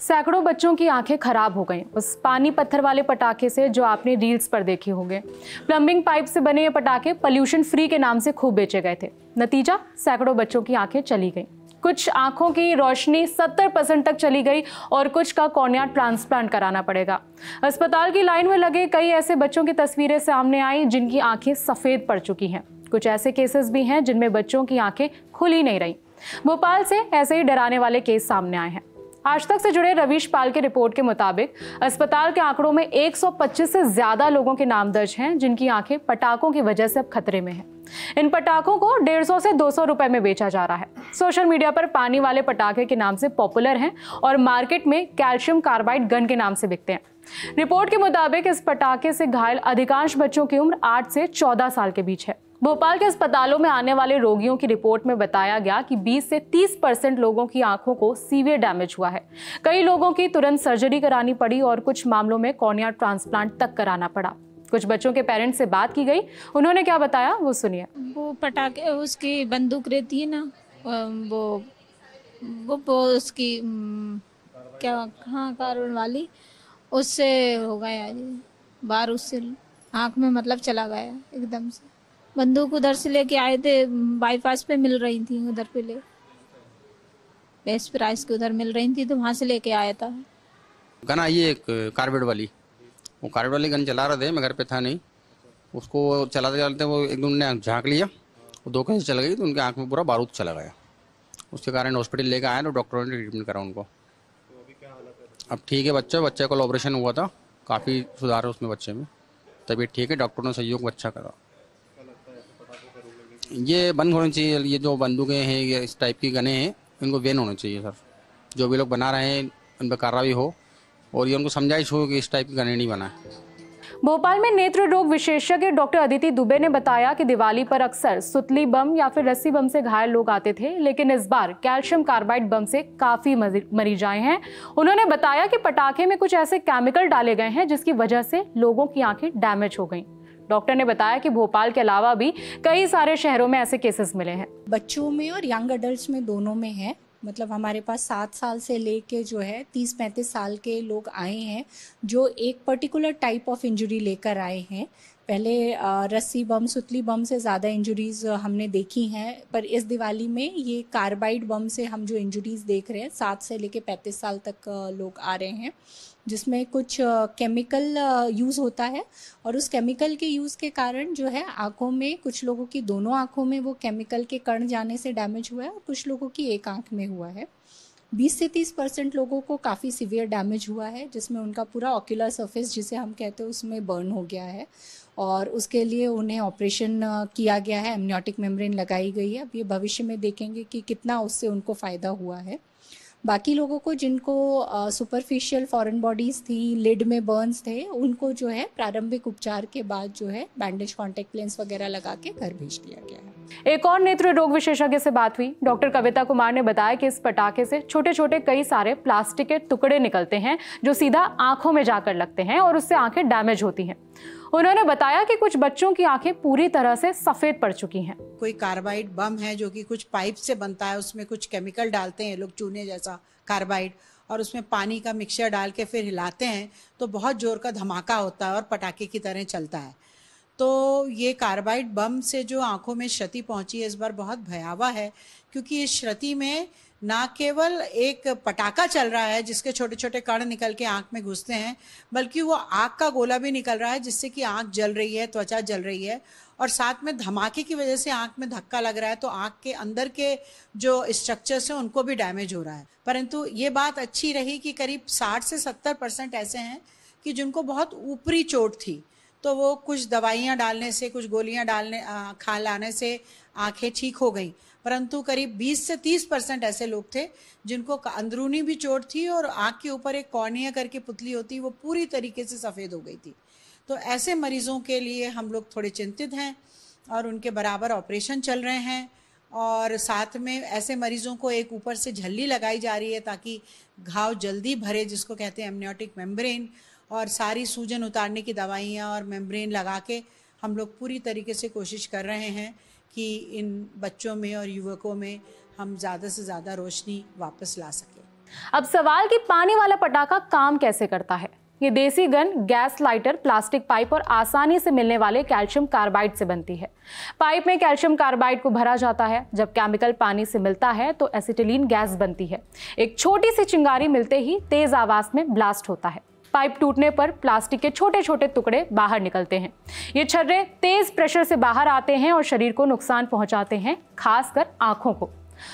सैकड़ों बच्चों की आंखें खराब हो गईं उस पानी पत्थर वाले पटाखे से जो आपने रील्स पर देखे होंगे। प्लम्बिंग पाइप से बने ये पटाखे पॉल्यूशन फ्री के नाम से खूब बेचे गए थे। नतीजा, सैकड़ों बच्चों की आंखें चली गईं। कुछ आंखों की रोशनी 70% तक चली गई और कुछ का कॉर्निया ट्रांसप्लांट कराना पड़ेगा। अस्पताल की लाइन में लगे कई ऐसे बच्चों की तस्वीरें सामने आई जिनकी आंखें सफेद पड़ चुकी हैं। कुछ ऐसे केसेस भी हैं जिनमें बच्चों की आंखें खुल ही नहीं रही। भोपाल से ऐसे ही डराने वाले केस सामने आए हैं। आज तक से जुड़े रवीश पाल की रिपोर्ट के मुताबिक अस्पताल के आंकड़ों में 125 से ज्यादा लोगों के नाम दर्ज हैं जिनकी आंखें पटाखों की वजह से अब खतरे में हैं। इन पटाखों को 150 से 200 रुपए में बेचा जा रहा है। सोशल मीडिया पर पानी वाले पटाखे के नाम से पॉपुलर हैं और मार्केट में कैल्शियम कार्बाइड गन के नाम से बिकते हैं। रिपोर्ट के मुताबिक इस पटाखे से घायल अधिकांश बच्चों की उम्र 8 से 14 साल के बीच है। भोपाल के अस्पतालों में आने वाले रोगियों की रिपोर्ट में बताया गया कि 20 से 30% लोगों की आंखों को सीवियर डैमेज हुआ है। कई लोगों की तुरंत सर्जरी करानी पड़ी और कुछ मामलों में कॉर्निया ट्रांसप्लांट तक कराना पड़ा। कुछ बच्चों के पेरेंट्स से बात की गई, उन्होंने क्या बताया वो सुनिए। वो पटाखे उसकी बंदूक रहती है ना, वो उसकी क्या, हाँ, कार्बन वाली, उससे हो गया जी, बार उससे आँख में मतलब चला गया एकदम से। बंदूक उधर से लेके आए थे, बाईपास पे मिल रही थी, उधर पे ले बेस्ट प्राइस के उधर मिल रही थी तो वहाँ से लेके आया था। गन आई है एक कार्बेट वाली, वो कार्बेट वाली गन चला रहे थे, मैं घर पे था नहीं। उसको चलाते चलाते वो एक दम ने झाँक लिया, वो 2 कैसे चल गई तो उनकी आँख में पूरा बारूद चला गया। उसके कारण हॉस्पिटल लेके आए तो डॉक्टरों ने ट्रीटमेंट करा उनको। अब ठीक है, बच्चे को ऑपरेशन हुआ था, काफ़ी सुधार है उसमें, बच्चे में तबीयत ठीक है, डॉक्टरों ने सहयोग अच्छा करा। ये बंद होनी चाहिए, ये जो बंदूकें हैं, ये इस टाइप की गने हैं, इनको बैन होना चाहिए सर। जो भी लोग बना रहे हैं उन पर कार्रवाई हो और ये उनको समझाइश हो कि इस टाइप की गने नहीं बनाए। भोपाल में नेत्र रोग विशेषज्ञ डॉक्टर अदिति दुबे ने बताया कि दिवाली पर अक्सर सुतली बम या फिर रस्सी बम से घायल लोग आते थे, लेकिन इस बार कैल्शियम कार्बाइड बम से काफी मरीज आए हैं। उन्होंने बताया कि पटाखे में कुछ ऐसे केमिकल डाले गए हैं जिसकी वजह से लोगों की आंखें डैमेज हो गई। डॉक्टर ने बताया कि भोपाल के अलावा भी कई सारे शहरों में ऐसे केसेस मिले हैं। बच्चों में और यंग अडल्ट्स में दोनों में है। मतलब हमारे पास 7 साल से लेके जो है 30-35 साल के लोग आए हैं जो एक पर्टिकुलर टाइप ऑफ इंजरी लेकर आए हैं। पहले रस्सी बम, सुतली बम से ज़्यादा इंजरीज हमने देखी हैं, पर इस दिवाली में ये कार्बाइड बम से हम जो इंजरीज देख रहे हैं, 7 से लेके 35 साल तक लोग आ रहे हैं, जिसमें कुछ केमिकल यूज़ होता है और उस केमिकल के यूज़ के कारण जो है आँखों में, कुछ लोगों की दोनों आँखों में वो केमिकल के कण जाने से डैमेज हुआ है और कुछ लोगों की एक आँख में हुआ है। 20 से 30% लोगों को काफ़ी सीवियर डैमेज हुआ है, जिसमें उनका पूरा ऑक्यूलर सरफेस जिसे हम कहते हैं उसमें बर्न हो गया है और उसके लिए उन्हें ऑपरेशन किया गया है, एमनियोटिक मेम्ब्रेन लगाई गई है। अब ये भविष्य में देखेंगे कि कितना उससे उनको फ़ायदा हुआ है। बाकी लोगों को जिनको सुपरफिशियल फॉरेन बॉडीज़ थी, लिड में बर्न्स थे, उनको जो है प्रारंभिक उपचार के बाद जो है बैंडेज, कॉन्टैक्ट लेंस वगैरह लगा के घर भेज दिया गया है। एक और नेत्र रोग विशेषज्ञ से बात हुई। डॉक्टर कविता कुमार ने बताया कि इस पटाखे से छोटे छोटे कई सारे प्लास्टिक के टुकड़े निकलते हैं जो सीधा आंखों में जाकर लगते हैं और उससे आंखें डैमेज होती हैं। उन्होंने बताया कि कुछ बच्चों की आंखें पूरी तरह से सफेद पड़ चुकी हैं। कोई कार्बाइड बम है जो कि कुछ पाइप से बनता है, उसमें कुछ केमिकल डालते हैं लोग, चूने जैसा कार्बाइड, और उसमें पानी का मिक्सचर डाल के फिर हिलाते हैं तो बहुत जोर का धमाका होता है और पटाखे की तरह चलता है। तो ये कार्बाइड बम से जो आंखों में क्षति पहुंची है इस बार बहुत भयावह है, क्योंकि इस क्षति में ना केवल एक पटाखा चल रहा है जिसके छोटे छोटे कण निकल के आंख में घुसते हैं, बल्कि वो आग का गोला भी निकल रहा है जिससे कि आंख जल रही है, त्वचा जल रही है, और साथ में धमाके की वजह से आंख में धक्का लग रहा है तो आंख के अंदर के जो स्ट्रक्चर्स हैं उनको भी डैमेज हो रहा है। परंतु ये बात अच्छी रही कि करीब 60 से 70% ऐसे हैं कि जिनको बहुत ऊपरी चोट थी, तो वो कुछ दवाइयाँ डालने से, कुछ गोलियाँ खा लाने से आंखें ठीक हो गई। परंतु करीब 20 से 30% ऐसे लोग थे जिनको अंदरूनी भी चोट थी और आंख के ऊपर एक कॉर्निया करके पुतली होती, वो पूरी तरीके से सफ़ेद हो गई थी। तो ऐसे मरीजों के लिए हम लोग थोड़े चिंतित हैं और उनके बराबर ऑपरेशन चल रहे हैं, और साथ में ऐसे मरीजों को एक ऊपर से झल्ली लगाई जा रही है ताकि घाव जल्दी भरे, जिसको कहते हैं एमनियोटिक मेम्ब्रेन, और सारी सूजन उतारने की दवाइयाँ और मेम्ब्रेन लगा के हम लोग पूरी तरीके से कोशिश कर रहे हैं कि इन बच्चों में और युवकों में हम ज़्यादा से ज़्यादा रोशनी वापस ला सकें। अब सवाल कि पानी वाला पटाखा काम कैसे करता है। ये देसी gun gas lighter, plastic pipe और आसानी से मिलने वाले कैल्शियम कार्बाइड से बनती है। पाइप में कैल्शियम कार्बाइड को भरा जाता है। जब केमिकल पानी से मिलता है तो एसिटिलीन गैस बनती है। एक छोटी सी चिंगारी मिलते ही तेज आवाज में ब्लास्ट होता है। पाइप टूटने पर प्लास्टिक के छोटे छोटे टुकड़े बाहर निकलते हैं। ये छर्रे तेज प्रेशर से बाहर आते हैं और शरीर को नुकसान पहुंचाते हैं, खासकर आंखों को।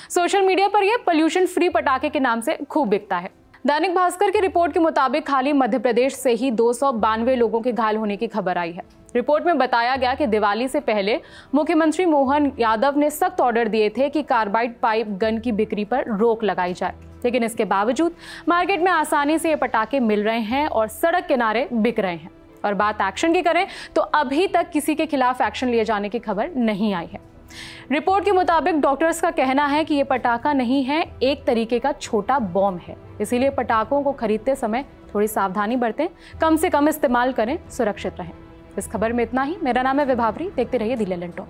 सोशल मीडिया पर यह पोल्यूशन फ्री पटाखे के नाम से खूब बिकता है। दैनिक भास्कर की रिपोर्ट के मुताबिक खाली मध्य प्रदेश से ही 292 लोगों के घायल होने की खबर आई है। रिपोर्ट में बताया गया कि दिवाली से पहले मुख्यमंत्री मोहन यादव ने सख्त ऑर्डर दिए थे कि कार्बाइड पाइप गन की बिक्री पर रोक लगाई जाए, लेकिन इसके बावजूद मार्केट में आसानी से ये पटाखे मिल रहे हैं और सड़क किनारे बिक रहे हैं। और बात एक्शन की करें तो अभी तक किसी के खिलाफ एक्शन लिए जाने की खबर नहीं आई है। रिपोर्ट के मुताबिक डॉक्टर्स का कहना है कि ये पटाखा नहीं है, एक तरीके का छोटा बॉम्ब है। इसीलिए पटाखों को खरीदते समय थोड़ी सावधानी बरतें, कम से कम इस्तेमाल करें, सुरक्षित रहें। इस खबर में इतना ही। मेरा नाम है विभावरी। देखते रहिए दी ललन टॉक।